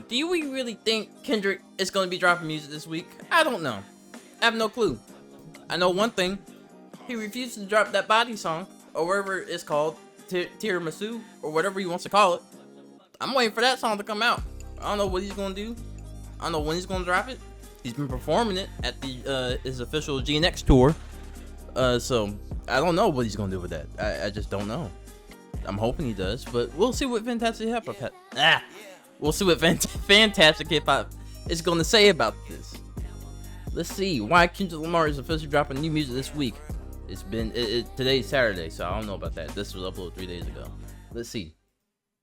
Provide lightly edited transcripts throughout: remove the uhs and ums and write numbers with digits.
Do you really think Kendrick is going to be dropping music this week? I don't know. I have no clue. I know one thing. He refused to drop that body song, or whatever it's called, Tiramisu, or whatever he wants to call it. I'm waiting for that song to come out. I don't know what he's going to do. I don't know when he's going to drop it. He's been performing it at the his official GNX tour. So I don't know what he's going to do with that. I just don't know. I'm hoping he does, but we'll see what Fantastic Hip Hop we'll see what Fantastic Hip Hop is going to say about this. Let's see why Kendrick Lamar is officially dropping new music this week. It's been today's Saturday, so I don't know about that. This was uploaded 3 days ago. Let's see.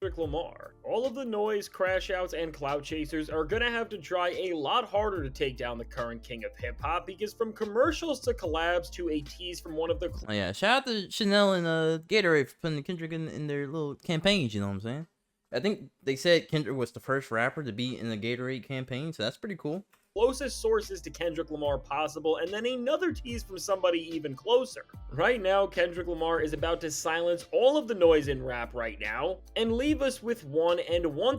Kendrick Lamar. All of the noise, crash outs, and clout chasers are gonna have to try a lot harder to take down the current king of hip hop, because from commercials to collabs to a tease from one of the oh yeah, shout out to Chanel and Gatorade for putting Kendrick in their little campaigns, you know what I'm saying? I think they said Kendrick was the first rapper to be in the Gatorade campaign, so that's pretty cool. Closest sources to Kendrick Lamar possible, and then another tease from somebody even closer. Right now, Kendrick Lamar is about to silence all of the noise in rap right now, and leave us with one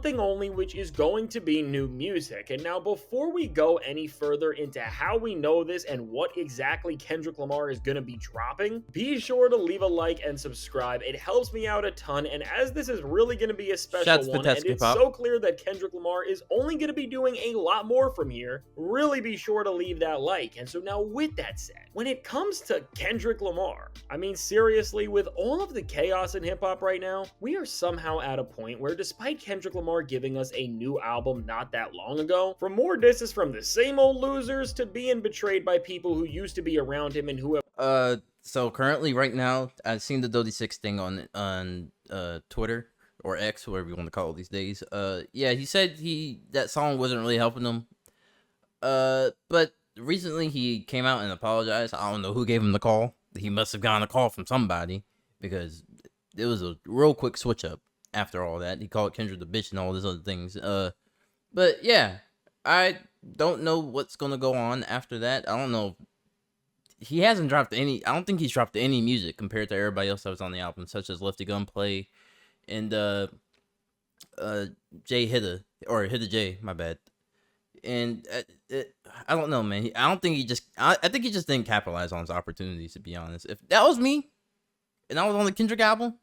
thing only, which is going to be new music. And now, before we go any further into how we know this and what exactly Kendrick Lamar is going to be dropping, be sure to leave a like and subscribe. It helps me out a ton, and as this is really going to be a special one, and it's so clear that Kendrick Lamar is only going to be doing a lot more from here, really be sure to leave that like. And so now, with that said, when it comes to Kendrick Lamar, I mean, seriously, with all of the chaos in hip-hop right now, we are somehow at a point where, despite Kendrick Lamar giving us a new album not that long ago, from more disses from the same old losers to being betrayed by people who used to be around him and who have so currently right now, I've seen the Dodie 6 thing on Twitter or X, whatever you want to call it these days. Yeah, he said that song wasn't really helping him. But recently he came out and apologized. I don't know who gave him the call. He must have gotten a call from somebody, because it was a real quick switch up after all that. He called Kendrick the bitch and all these other things. But yeah, I don't know what's gonna go on after that. I don't know. He hasn't dropped any. I don't think he's dropped any music compared to everybody else that was on the album, such as Lefty Gunplay and Jay Hitta, or Hitta J. My bad. And I don't know, man. I think he just didn't capitalize on his opportunities, to be honest. If that was me, and I was on the Kendrick album,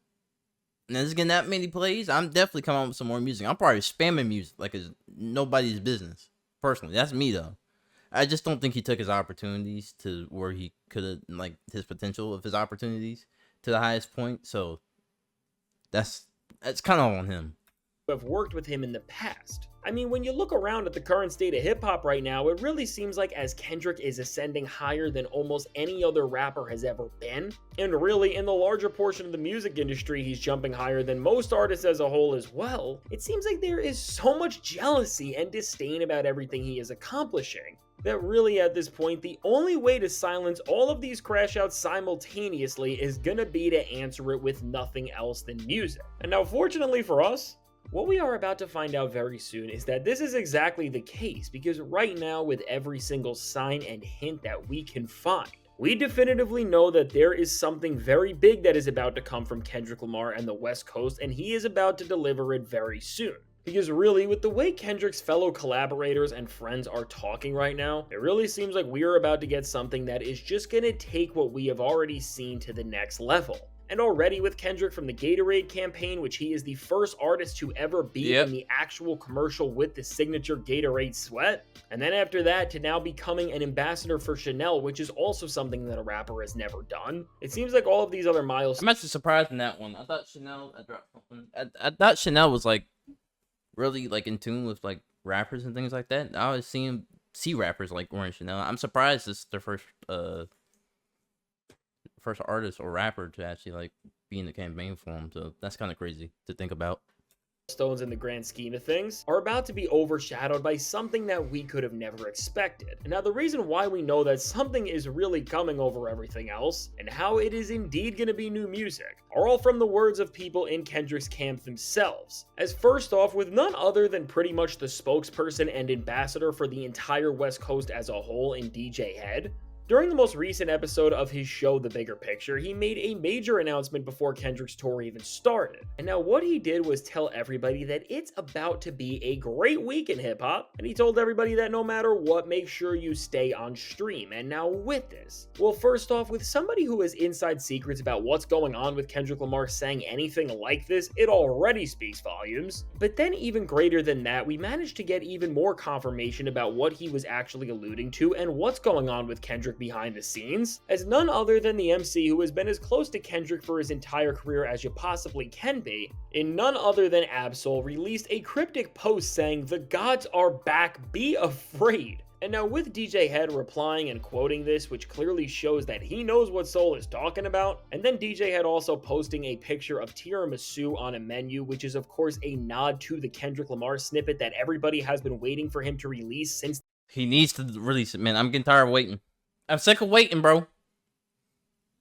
and it's getting that many plays, I'm definitely coming up with some more music. I'm probably spamming music like it's nobody's business. Personally, that's me though. I just don't think he took his opportunities to where he could have, like, his potential of his opportunities to the highest point. So that's kind of on him. Have worked with him in the past. I mean, when you look around at the current state of hip-hop right now, it really seems like as Kendrick is ascending higher than almost any other rapper has ever been, and really in the larger portion of the music industry, he's jumping higher than most artists as a whole as well. It seems like there is so much jealousy and disdain about everything he is accomplishing, that really at this point, the only way to silence all of these crash outs simultaneously is gonna be to answer it with nothing else than music. And now, fortunately for us, what we are about to find out very soon is that this is exactly the case, because right now, with every single sign and hint that we can find, we definitively know that there is something very big that is about to come from Kendrick Lamar and the West Coast, and he is about to deliver it very soon. Because really, with the way Kendrick's fellow collaborators and friends are talking right now, it really seems like we are about to get something that is just gonna take what we have already seen to the next level. And already with Kendrick from the Gatorade campaign, which he is the first artist to ever be in the actual commercial with the signature Gatorade sweat. And then after that, to now becoming an ambassador for Chanel, which is also something that a rapper has never done. It seems like all of these other milestones. I'm actually surprised in that one. I thought Chanel, I thought Chanel was like really like in tune with like rappers and things like that. I always see rappers like wearing Chanel. I'm surprised this is their first artist or rapper to actually like be in the campaign for him. So that's kind of crazy to think about. Stones in the grand scheme of things are about to be overshadowed by something that we could have never expected. And now the reason why we know that something is really coming over everything else, and how it is indeed going to be new music, are all from the words of people in Kendrick's camp themselves. As first off, with none other than pretty much the spokesperson and ambassador for the entire West Coast as a whole in DJ Head, During the most recent episode of his show, The Bigger Picture, he made a major announcement before Kendrick's tour even started. And now what he did was tell everybody that it's about to be a great week in hip hop, and he told everybody that no matter what, make sure you stay on stream. And now with this, well, first off, with somebody who has inside secrets about what's going on with Kendrick Lamar saying anything like this, it already speaks volumes. But then even greater than that, we managed to get even more confirmation about what he was actually alluding to and what's going on with Kendrick behind the scenes, as none other than the MC who has been as close to Kendrick for his entire career as you possibly can be, in none other than Ab-Soul, released a cryptic post saying, "The gods are back, be afraid." And now with DJ Head replying and quoting this, which clearly shows that he knows what Soul is talking about, and then DJ Head also posting a picture of tiramisu on a menu, which is of course a nod to the Kendrick Lamar snippet that everybody has been waiting for him to release since. He needs to release it, man. I'm getting tired of waiting. I'm sick of waiting, bro.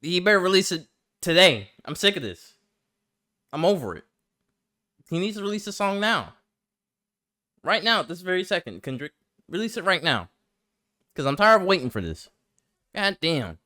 He better release it today. I'm sick of this. I'm over it. He needs to release the song now. Right now, this very second, Kendrick. Release it right now. Because I'm tired of waiting for this. God damn.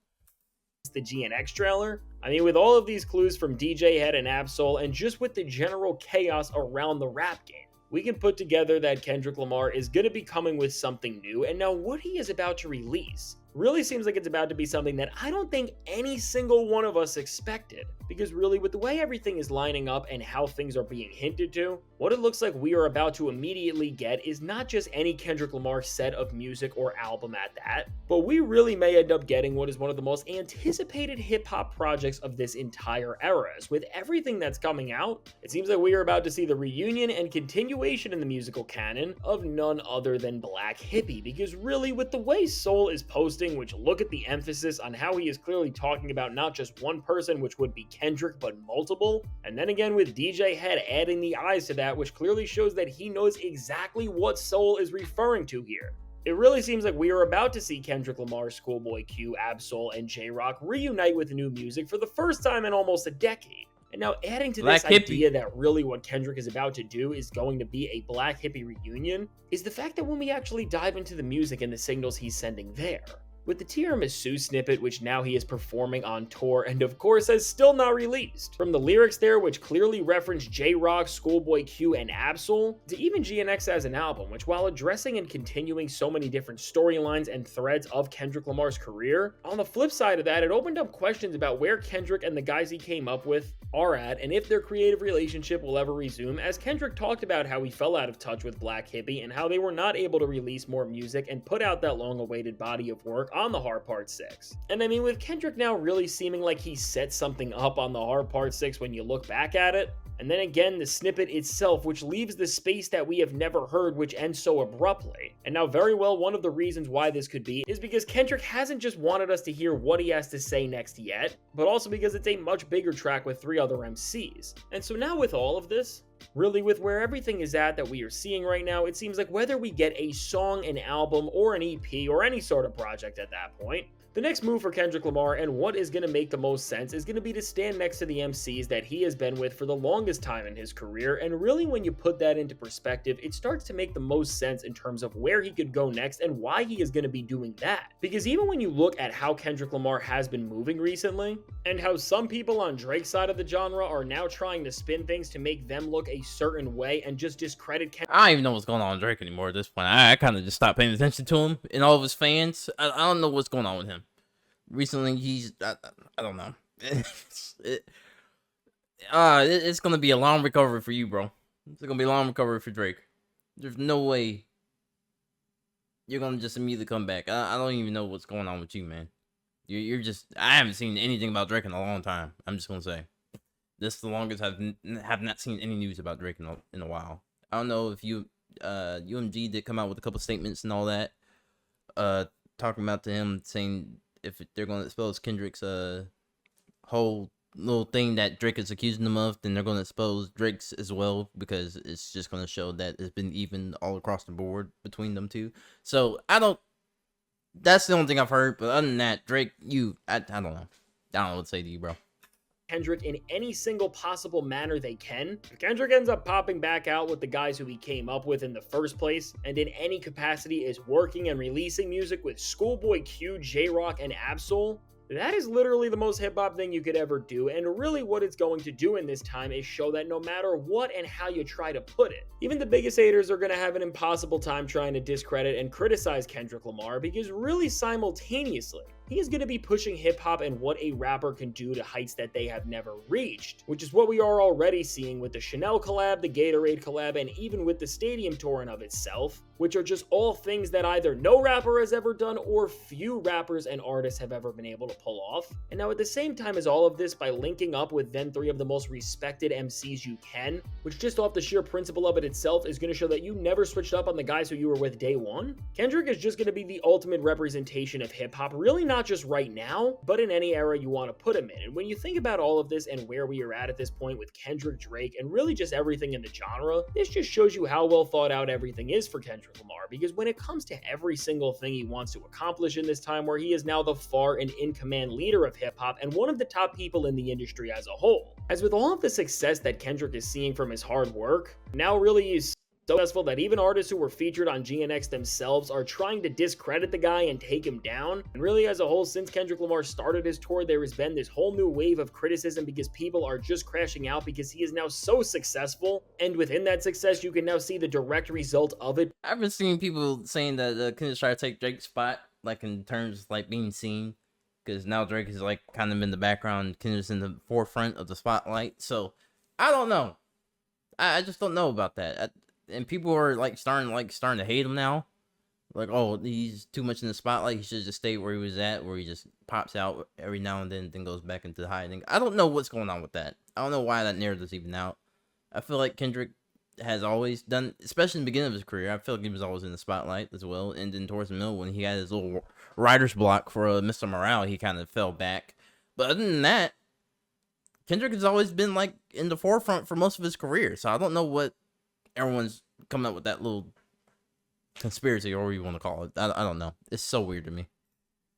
The GNX trailer. I mean, with all of these clues from DJ Head and Ab-Soul, and just with the general chaos around the rap game, we can put together that Kendrick Lamar is going to be coming with something new, and now what he is about to release really seems like it's about to be something that I don't think any single one of us expected. Because really, with the way everything is lining up and how things are being hinted to, what it looks like we are about to immediately get is not just any Kendrick Lamar set of music or album at that, but we really may end up getting what is one of the most anticipated hip-hop projects of this entire era. As with everything that's coming out, it seems like we are about to see the reunion and continuation in the musical canon of none other than Black Hippy. Because really, with the way Soul is posting, which look at the emphasis on how he is clearly talking about not just one person, which would be Kendrick, but multiple, and then again with DJ Head adding the eyes to that, which clearly shows that he knows exactly what Soul is referring to here. It really seems like we are about to see Kendrick Lamar, Schoolboy Q, Ab-Soul, and J-Rock reunite with new music for the first time in almost a decade. And now adding to this idea that really what Kendrick is about to do is going to be a Black Hippy reunion is the fact that when we actually dive into the music and the signals he's sending there, with the tiramisu snippet, which now he is performing on tour and of course has still not released. From the lyrics there, which clearly reference J-Rock, Schoolboy Q, and Ab-Soul, to even GNX as an album, which while addressing and continuing so many different storylines and threads of Kendrick Lamar's career, on the flip side of that, it opened up questions about where Kendrick and the guys he came up with are at, and if their creative relationship will ever resume, as Kendrick talked about how he fell out of touch with Black Hippy and how they were not able to release more music and put out that long-awaited body of work on the Hard Part 6. And I mean, with Kendrick now really seeming like he set something up on the Hard Part 6 when you look back at it, and then again the snippet itself, which leaves the space that we have never heard, which ends so abruptly. And now very well, one of the reasons why this could be is because Kendrick hasn't just wanted us to hear what he has to say next yet, but also because it's a much bigger track with 3 other MCs. And so now with all of this, really with where everything is at that we are seeing right now, it seems like whether we get a song, an album, or an EP, or any sort of project at that point, the next move for Kendrick Lamar and what is going to make the most sense is going to be to stand next to the MCs that he has been with for the longest time in his career, and really when you put that into perspective, it starts to make the most sense in terms of where he could go next and why he is going to be doing that. Because even when you look at how Kendrick Lamar has been moving recently, and how some people on Drake's side of the genre are now trying to spin things to make them look a certain way and just discredit Kendrick. I don't even know what's going on with Drake anymore at this point. I kind of just stopped paying attention to him and all of his fans. I don't know what's going on with him. Recently, he's I don't know. It's gonna be a long recovery for you, bro. It's gonna be a long recovery for Drake. There's no way you're gonna just immediately come back. I don't even know what's going on with you, man. You're just. I haven't seen anything about Drake in a long time. I'm just gonna say this is the longest have not seen any news about Drake in a while. I don't know if UMG did come out with a couple statements and all that, talking about to him saying if they're going to expose Kendrick's whole little thing that Drake is accusing them of, then they're going to expose Drake's as well, because it's just going to show that it's been even all across the board between them two. So that's the only thing I've heard. But other than that, Drake, I don't know. I don't know what to say to you, bro. Kendrick in any single possible manner they can. If Kendrick ends up popping back out with the guys who he came up with in the first place, and in any capacity is working and releasing music with Schoolboy Q, J-Rock, and Absol, that is literally the most hip-hop thing you could ever do, and really what it's going to do in this time is show that no matter what and how you try to put it, even the biggest haters are going to have an impossible time trying to discredit and criticize Kendrick Lamar, because really simultaneously, he is going to be pushing hip-hop and what a rapper can do to heights that they have never reached, which is what we are already seeing with the Chanel collab, the Gatorade collab, and even with the stadium tour in of itself, which are just all things that either no rapper has ever done or few rappers and artists have ever been able to pull off. And now at the same time as all of this, by linking up with then 3 of the most respected MCs you can, which just off the sheer principle of it itself is going to show that you never switched up on the guys who you were with day one, Kendrick is just going to be the ultimate representation of hip-hop, really not just right now, but in any era you want to put him in. And when you think about all of this and where we are at this point with Kendrick, Drake, and really just everything in the genre, this just shows you how well thought out everything is for Kendrick Lamar, because when it comes to every single thing he wants to accomplish in this time where he is now the far and in-command leader of hip-hop and one of the top people in the industry as a whole. As with all of the success that Kendrick is seeing from his hard work, now really is so successful that even artists who were featured on GNX themselves are trying to discredit the guy and take him down. And really as a whole, since Kendrick Lamar started his tour, there has been this whole new wave of criticism because people are just crashing out because he is now so successful. And within that success, you can now see the direct result of it. I've been seeing people saying that Kendrick's trying to take Drake's spot, like in terms of like being seen, because now Drake is like kind of in the background, Kendrick's in the forefront of the spotlight. So I don't know. I just don't know about that. And people are starting to hate him now. Like, oh, he's too much in the spotlight. He should just stay where he was at, where he just pops out every now and then goes back into hiding. I don't know what's going on with that. I don't know why that narrative's even out. I feel like Kendrick has always done, especially in the beginning of his career, I feel like he was always in the spotlight as well. And then towards the middle, when he had his little writer's block for Mr. Morale, he kind of fell back. But other than that, Kendrick has always been like in the forefront for most of his career. So I don't know what everyone's coming up with that little conspiracy or whatever you want to call it. I don't know. It's so weird to me.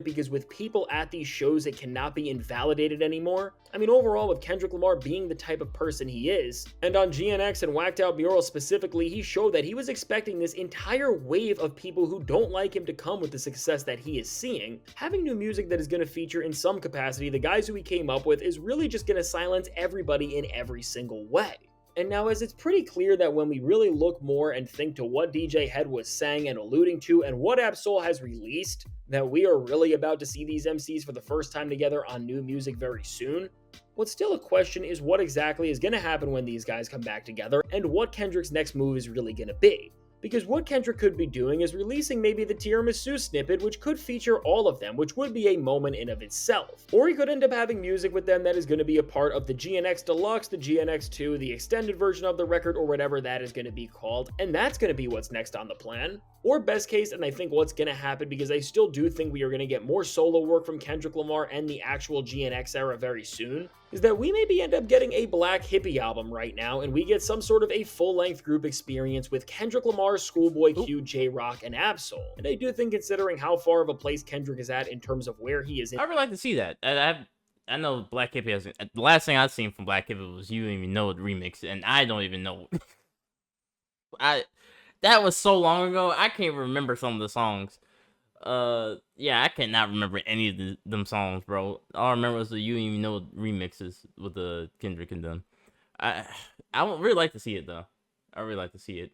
Because with people at these shows, it cannot be invalidated anymore. I mean, overall, with Kendrick Lamar being the type of person he is, and on GNX and Whacked Out Mural specifically, he showed that he was expecting this entire wave of people who don't like him to come with the success that he is seeing. Having new music that is going to feature in some capacity the guys who he came up with is really just going to silence everybody in every single way. And now, as it's pretty clear that when we really look more and think to what DJ Head was saying and alluding to and what Absol has released, that we are really about to see these MCs for the first time together on new music very soon. What's still a question is what exactly is going to happen when these guys come back together and what Kendrick's next move is really going to be. Because what Kendrick could be doing is releasing maybe the Tiramisu snippet, which could feature all of them, which would be a moment in of itself. Or he could end up having music with them that is going to be a part of the GNX Deluxe, the GNX2, the extended version of the record, or whatever that is going to be called, and that's going to be what's next on the plan. Or best case, and I think what's going to happen, because I still do think we are going to get more solo work from Kendrick Lamar and the actual GNX era very soon, is that we maybe end up getting a Black Hippie album right now, and we get some sort of a full-length group experience with Kendrick Lamar, Schoolboy Q, J-Rock, and Absol. And I do think, considering how far of a place Kendrick is at in terms of where he is in... I would like to see that. I know Black Hippie has... The last thing I've seen from Black Hippie was You Don't Even Know the remix, and I don't even know... That was so long ago, I can't remember some of the songs. Yeah, I cannot remember any of them songs, bro. All I remember was the You Don't Even Know remixes with the Kendrick and them. I would really like to see it, though. I really like to see it.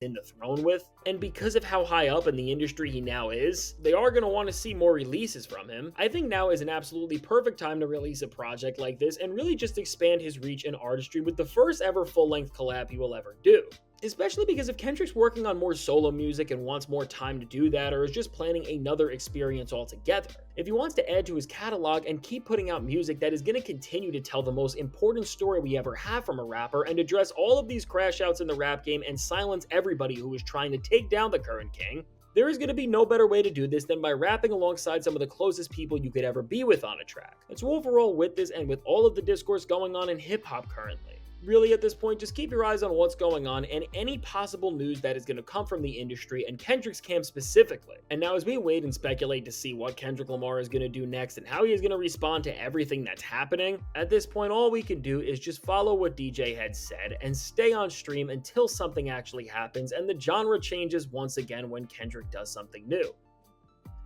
In the throne with, and because of how high up in the industry he now is, they are going to want to see more releases from him. I think now is an absolutely perfect time to release a project like this and really just expand his reach and artistry with the first ever full-length collab he will ever do. Especially because if Kendrick's working on more solo music and wants more time to do that, or is just planning another experience altogether, if he wants to add to his catalog and keep putting out music that is going to continue to tell the most important story we ever have from a rapper and address all of these crash outs in the rap game and silence everybody who is trying to take down the current king, there is going to be no better way to do this than by rapping alongside some of the closest people you could ever be with on a track. And so overall, with this and with all of the discourse going on in hip-hop currently, really at this point, just keep your eyes on what's going on and any possible news that is going to come from the industry and Kendrick's camp specifically. And now as we wait and speculate to see what Kendrick Lamar is going to do next and how he is going to respond to everything that's happening, at this point all we can do is just follow what DJ had said and stay on stream until something actually happens and the genre changes once again when Kendrick does something new.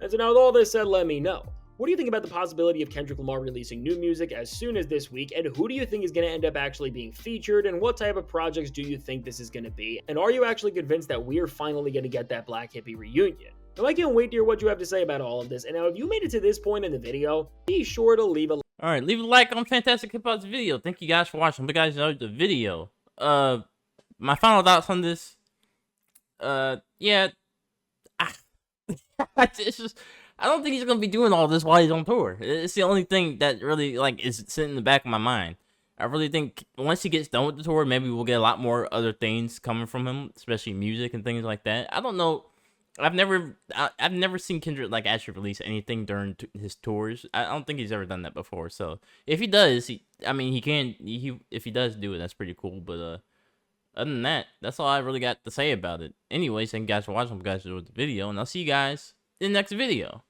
And so now with all this said, let me know. What do you think about the possibility of Kendrick Lamar releasing new music as soon as this week, and who do you think is going to end up actually being featured, and what type of projects do you think this is going to be, and are you actually convinced that we're finally going to get that Black Hippie reunion? Now I can't wait to hear what you have to say about all of this, and now if you made it to this point in the video, be sure to leave a Alright, leave a like on Fantastic Hip Hop's video. Thank you guys for watching. Hope you guys enjoyed the video. My final thoughts on this, yeah, it's just, I don't think he's gonna be doing all this while he's on tour. It's the only thing that really is sitting in the back of my mind. I really think once he gets done with the tour, maybe we'll get a lot more other things coming from him, especially music and things like that. I don't know. I've never seen Kendrick actually release anything during his tours. I don't think he's ever done that before. So if he does, if he does do it, that's pretty cool. But other than that, that's all I really got to say about it. Anyways, thank you guys for watching. Hope you guys enjoyed the video, and I'll see you guys in the next video.